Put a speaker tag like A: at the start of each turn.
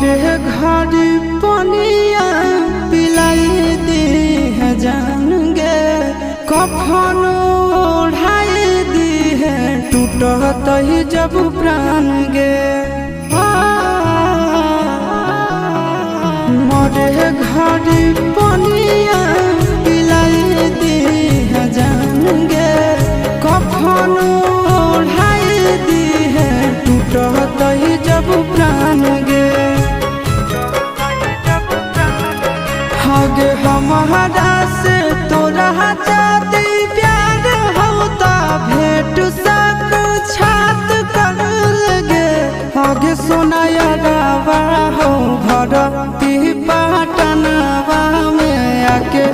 A: मरे घर पनिया पिलाई दी है जान गे कफन ओढ़ाई दी है टूटत ही जब प्राण गे मरे घर पनिया पिलाई दी है जान गे कफन ओढ़ाई दी है टूटत ही जब प्राण गे हगे हमारा से तोरा जाती प्यार होता भेंट सक छात कर लगे हगे सोनाया गावा हो भरती पाटनवा में आके